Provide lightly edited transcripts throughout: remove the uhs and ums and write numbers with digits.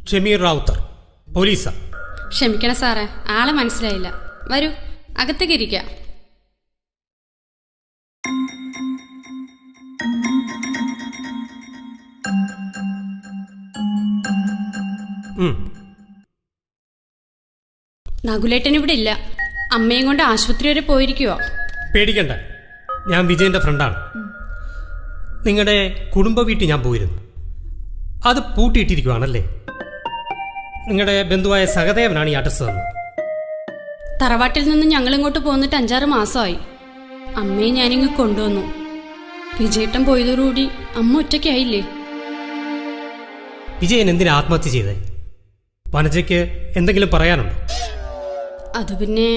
ഷമീർ റാവുത്തർ, പോലീസാ. ക്ഷമിക്കണം സാറേ, ആളെ മനസ്സിലായില്ല. വരൂ, അകത്തേക്ക് ഇരിക്കാം. നകുലേട്ടൻ ഇവിടെ ഇല്ല. അമ്മയും കൊണ്ട് ആശുപത്രി വരെ പോയിരിക്കുവോ? പേടിക്കണ്ട, ഞാൻ വിജയന്റെ ഫ്രണ്ടാണ്. നിങ്ങളുടെ കുടുംബ വീട്ടിൽ ഞാൻ പോയിരുന്നു. അത് പൂട്ടിയിട്ടിരിക്കുവാണല്ലേ? നിങ്ങളുടെ ബന്ധുവായ സഹദേവനാണ് ഈ അഡ്രസ് തന്നത്. തറവാട്ടിൽ നിന്ന് ഞങ്ങൾ ഇങ്ങോട്ട് പോന്നിട്ട് 5-6 മാസമായി. അമ്മയെ ഞാനിങ്ങ് കൊണ്ടുവന്നു. വിജയേട്ടൻ പോയതോടുകൂടി അമ്മ ഒറ്റയ്ക്കായില്ലേ? വിജയൻ എന്തിനാ ആത്മഹത്യ ചെയ്തേ? വനജയ്ക്ക് എന്തെങ്കിലും പറയാനുണ്ടോ? അത് പിന്നെ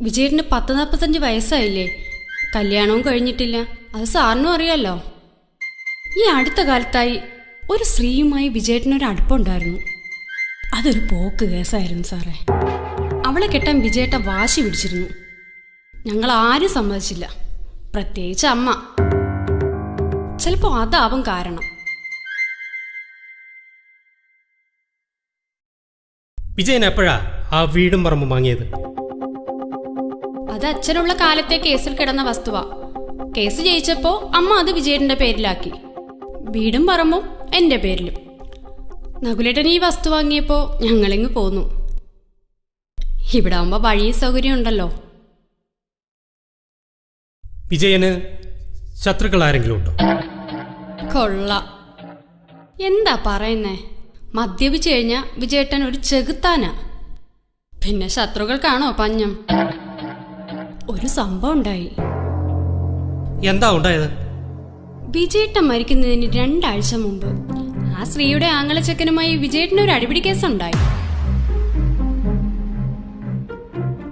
വിജയേട്ടന് 40-45 വയസ്സായില്ലേ? കല്യാണവും കഴിഞ്ഞിട്ടില്ല. അത് സാറിനും അറിയാലോ. ഈ അടുത്ത കാലത്തായി ഒരു സ്ത്രീയുമായി വിജയേട്ടനൊരു അടുപ്പമുണ്ടായിരുന്നു. അതൊരു പോക്ക് കേസായിരുന്നു സാറേ. അവളെ കെട്ടാൻ വിജയേട്ടൻ വാശി പിടിച്ചിരുന്നു. ഞങ്ങൾ ആരും സമ്മതിച്ചില്ല, പ്രത്യേകിച്ച് അമ്മ. ചിലപ്പോ അതാവും കാരണം. വിജയൻ എപ്പോഴാ ആ വീടും പറമ്പും വാങ്ങിയത്? അത് അച്ഛനുള്ള കാലത്തെ കേസിൽ കിടന്ന വസ്തുവാ. കേസ് ജയിച്ചപ്പോ അമ്മ അത് വിജയേട്ടന്റെ പേരിലാക്കി. വീടും പറമ്പും എന്റെ പേരിലും. നകുലേട്ടൻ ഈ വസ്തു വാങ്ങിയപ്പോ ഞങ്ങളിങ്ങ് പോന്നു. ഇവിടെ ആവുമ്പോ വഴി സൗകര്യം ഉണ്ടല്ലോ. വിജയന് ശത്രുക്കൾ ആരെങ്കിലും ഉണ്ടോ? കൊള്ളാം, എന്താ പറയുന്നേ? മദ്യപിച്ചു കഴിഞ്ഞാ വിജയേട്ടൻ ഒരു ചെകുത്താനാ. പിന്നെ ശത്രുക്കൾക്കാണോ പഞ്ഞം? ഒരു സംഭവം ഉണ്ടായി. എന്താ ഉണ്ടായത്? വിജയേട്ടൻ മരിക്കുന്നതിന് 2 ആഴ്ച മുമ്പ് ആ സ്ത്രീയുടെ ആങ്ങളച്ചക്കനുമായി വിജയേട്ടനൊരു അടിപിടി കേസുണ്ടായി.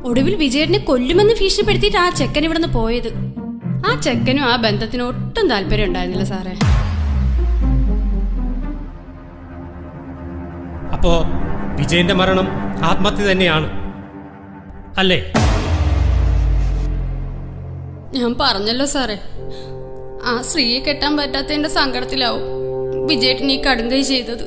ഒടുവിൽ വിജയേട്ടനെ കൊല്ലുമെന്ന് ഭീഷണിപ്പെടുത്തിയിട്ട് ആ ചെക്കൻ ഇവിടുന്ന് പോയത്. ആ ചെക്കനും ആ ബന്ധത്തിന് ഒട്ടും താല്പര്യം ഉണ്ടായിരുന്നില്ല സാറേ. അപ്പോ വിജയന്റെ മരണം ആത്മഹത്യ തന്നെയാണ് അല്ലേ? ഞാൻ പറഞ്ഞല്ലോ സാറേ, ആ സ്ത്രീയെ കെട്ടാൻ പറ്റാത്തതിന്റെ സങ്കടത്തിലാവും വിജയേട്ടൻ ഈ കടുങ്കൈ ചെയ്തത്.